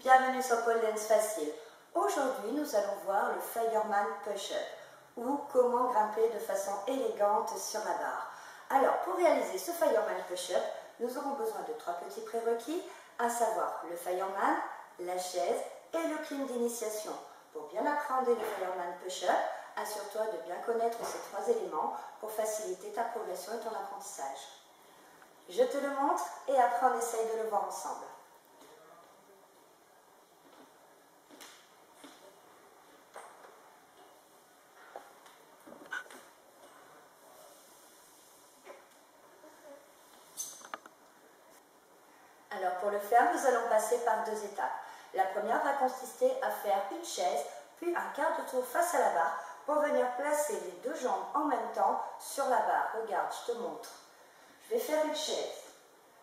Bienvenue sur Pole Dance Facile. Aujourd'hui, nous allons voir le Fireman Push-Up ou comment grimper de façon élégante sur la barre. Alors, pour réaliser ce Fireman Push-Up, nous aurons besoin de 3 petits prérequis, à savoir le Fireman, la chaise et le clean d'initiation. Pour bien apprendre le Fireman Push-Up, assure-toi de bien connaître ces 3 éléments pour faciliter ta progression et ton apprentissage. Je te le montre et après on essaye de le voir ensemble. Alors pour le faire, nous allons passer par 2 étapes. La première va consister à faire une chaise, puis un quart de tour face à la barre pour venir placer les 2 jambes en même temps sur la barre. Regarde, je te montre. Je vais faire une chaise.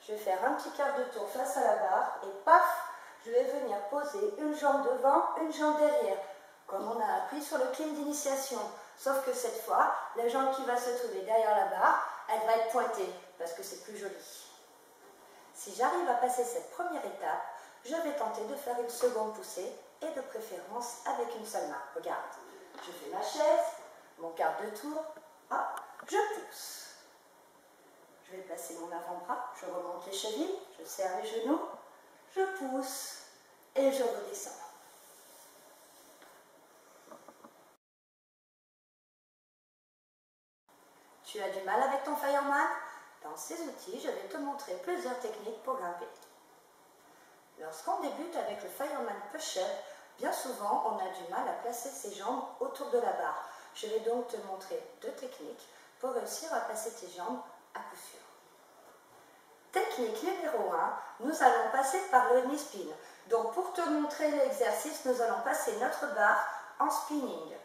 Je vais faire un petit quart de tour face à la barre et paf, je vais venir poser une jambe devant, une jambe derrière, comme on a appris sur le clean d'initiation. Sauf que cette fois, la jambe qui va se trouver derrière la barre, elle va être pointée parce que c'est plus joli. Si j'arrive à passer cette première étape, je vais tenter de faire une seconde poussée et de préférence avec une seule main. Regarde, je fais ma chaise, mon quart de tour, hop, je pousse. Je vais placer mon avant-bras, je remonte les chevilles, je serre les genoux, je pousse et je redescends. Tu as du mal avec ton Fireman? Dans ces outils, je vais te montrer plusieurs techniques pour grimper. Lorsqu'on débute avec le Fireman Push-Up, bien souvent on a du mal à placer ses jambes autour de la barre. Je vais donc te montrer 2 techniques pour réussir à placer tes jambes à coup sûr. Technique numéro 1, nous allons passer par le knee spin. Donc pour te montrer l'exercice, nous allons passer notre barre en spinning.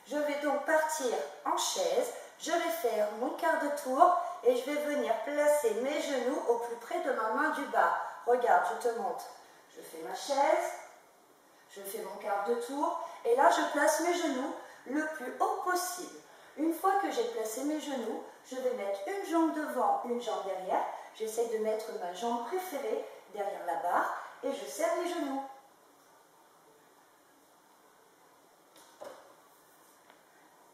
Je vais donc partir en chaise, je vais faire mon quart de tour et je vais venir placer mes genoux au plus près de ma main du bas. Regarde, je te montre. Je fais ma chaise, je fais mon quart de tour et là je place mes genoux le plus haut possible. Une fois que j'ai placé mes genoux, je vais mettre une jambe devant, une jambe derrière. J'essaie de mettre ma jambe préférée derrière la barre et je serre les genoux.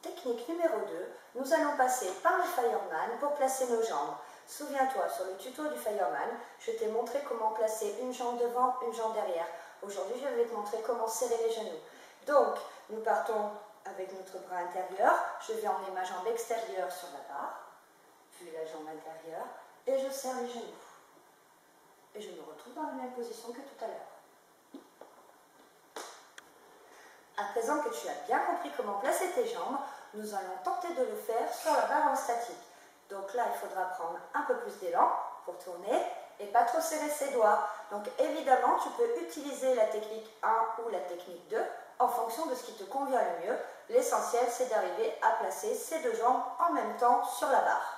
Technique numéro 2, nous allons passer par le Fireman pour placer nos jambes. Souviens-toi, sur le tuto du Fireman, je t'ai montré comment placer une jambe devant, une jambe derrière. Aujourd'hui, je vais te montrer comment serrer les genoux. Donc, nous partons avec notre bras intérieur. Je vais emmener ma jambe extérieure sur la barre, puis la jambe intérieure, et je serre les genoux. Et je me retrouve dans la même position que tout à l'heure. À présent que tu as bien compris comment placer tes jambes, nous allons tenter de le faire sur la barre en statique. Donc là, il faudra prendre un peu plus d'élan pour tourner et pas trop serrer ses doigts. Donc évidemment, tu peux utiliser la technique 1 ou la technique 2 en fonction de ce qui te convient le mieux. L'essentiel, c'est d'arriver à placer ces 2 jambes en même temps sur la barre.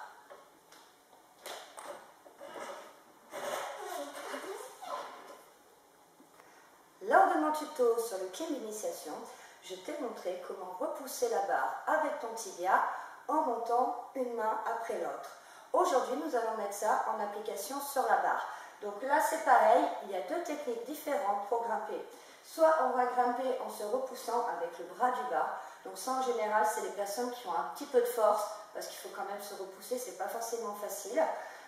Lors de mon tuto sur le clean d'initiation, je t'ai montré comment repousser la barre avec ton tibia en montant une main après l'autre. Aujourd'hui, nous allons mettre ça en application sur la barre. Donc là, c'est pareil, il y a 2 techniques différentes pour grimper. Soit on va grimper en se repoussant avec le bras du bas. Donc ça, en général, c'est les personnes qui ont un petit peu de force, parce qu'il faut quand même se repousser, c'est pas forcément facile.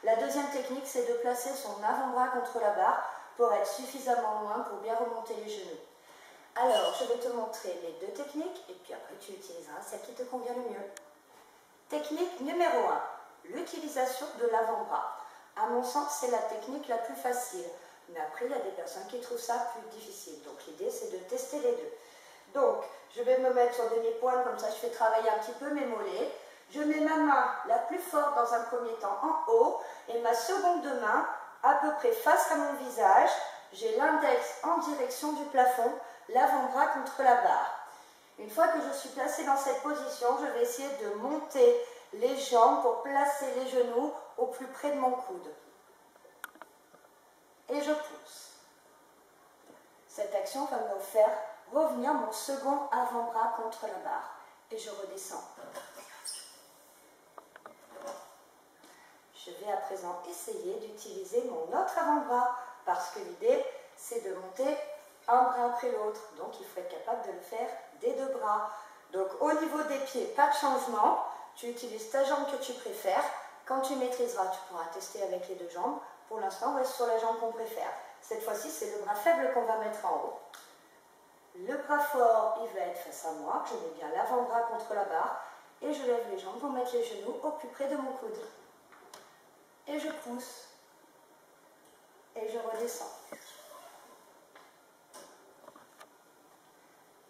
La deuxième technique, c'est de placer son avant-bras contre la barre pour être suffisamment loin pour bien remonter les genoux. Alors, je vais te montrer les 2 techniques et puis après tu utiliseras celle qui te convient le mieux. Technique numéro 1, l'utilisation de l'avant-bras. À mon sens, c'est la technique la plus facile, mais après, il y a des personnes qui trouvent ça plus difficile. Donc, l'idée, c'est de tester les 2. Donc, je vais me mettre sur demi-pointe, comme ça, je fais travailler un petit peu mes mollets. Je mets ma main la plus forte dans un premier temps en haut et ma seconde main à peu près face à mon visage. J'ai l'index en direction du plafond, l'avant-bras contre la barre. Une fois que je suis placée dans cette position, je vais essayer de monter les jambes pour placer les genoux au plus près de mon coude. Et je pousse. Cette action va me faire revenir mon second avant-bras contre la barre. Et je redescends. Je vais à présent essayer d'utiliser mon autre avant-bras parce que l'idée, c'est de monter un bras après l'autre. Donc il faut être capable de le faire des deux bras. Donc au niveau des pieds, pas de changement. Tu utilises ta jambe que tu préfères. Quand tu maîtriseras, tu pourras tester avec les deux jambes. Pour l'instant, on reste sur la jambe qu'on préfère. Cette fois-ci, c'est le bras faible qu'on va mettre en haut. Le bras fort, il va être face à moi. Je mets bien l'avant-bras contre la barre. Et je lève les jambes pour mettre les genoux au plus près de mon coude. Et je pousse. Et je redescends.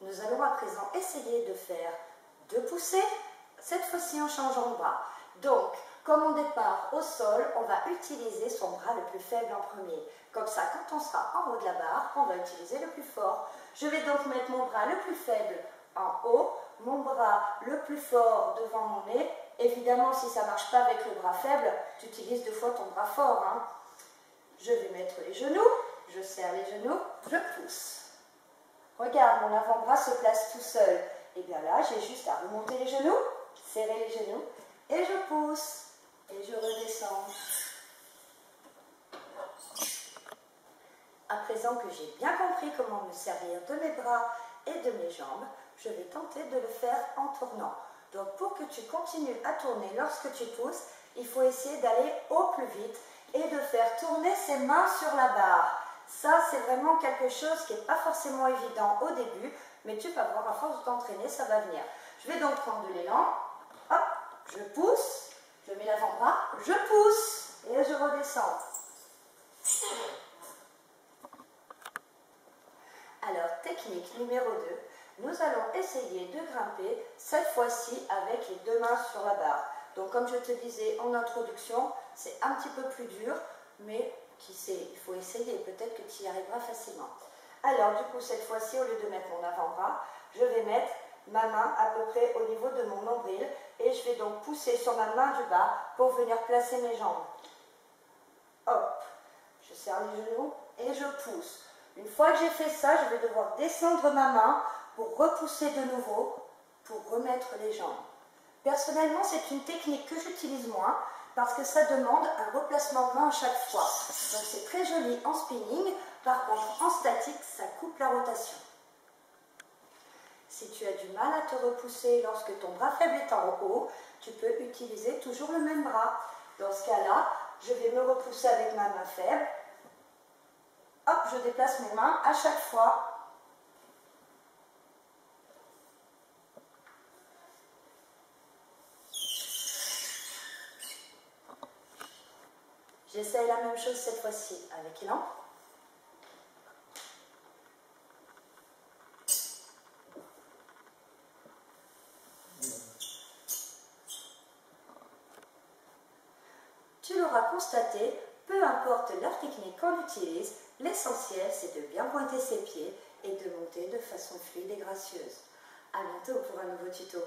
Nous allons à présent essayer de faire 2 poussées, cette fois-ci en changeant de bras. Donc, comme on départ au sol, on va utiliser son bras le plus faible en premier. Comme ça, quand on sera en haut de la barre, on va utiliser le plus fort. Je vais donc mettre mon bras le plus faible en haut, mon bras le plus fort devant mon nez. Évidemment, si ça ne marche pas avec le bras faible, tu utilises 2 fois ton bras fort. Je vais mettre les genoux, je serre les genoux, je pousse. Regarde, mon avant-bras se place tout seul. Et bien là, j'ai juste à remonter les genoux, serrer les genoux, et je pousse. Et je redescends. À présent que j'ai bien compris comment me servir de mes bras et de mes jambes, je vais tenter de le faire en tournant. Donc pour que tu continues à tourner lorsque tu pousses, il faut essayer d'aller au plus vite et de faire tourner ses mains sur la barre. Ça, c'est vraiment quelque chose qui n'est pas forcément évident au début, mais tu vas voir, à force de t'entraîner, ça va venir. Je vais donc prendre de l'élan. Hop, je pousse, je mets l'avant-bras, je pousse et je redescends. Alors, technique numéro 2, nous allons essayer de grimper, cette fois-ci avec les 2 mains sur la barre. Donc, comme je te disais en introduction, c'est un petit peu plus dur, mais qui sait, il faut essayer, peut-être que tu y arriveras facilement. Alors, du coup, cette fois-ci, au lieu de mettre mon avant-bras, je vais mettre ma main à peu près au niveau de mon nombril et je vais donc pousser sur ma main du bas pour venir placer mes jambes. Hop, je serre les genoux et je pousse. Une fois que j'ai fait ça, je vais devoir descendre ma main pour repousser de nouveau, pour remettre les jambes. Personnellement, c'est une technique que j'utilise moins parce que ça demande un replacement de main à chaque fois. Donc c'est très joli en spinning, par contre en statique, ça coupe la rotation. Si tu as du mal à te repousser lorsque ton bras faible est en haut, tu peux utiliser toujours le même bras. Dans ce cas-là, je vais me repousser avec ma main faible. Hop, je déplace mes mains à chaque fois. J'essaye la même chose cette fois-ci avec élan. Tu l'auras constaté, peu importe leur technique qu'on utilise, l'essentiel c'est de bien pointer ses pieds et de monter de façon fluide et gracieuse. À bientôt pour un nouveau tuto.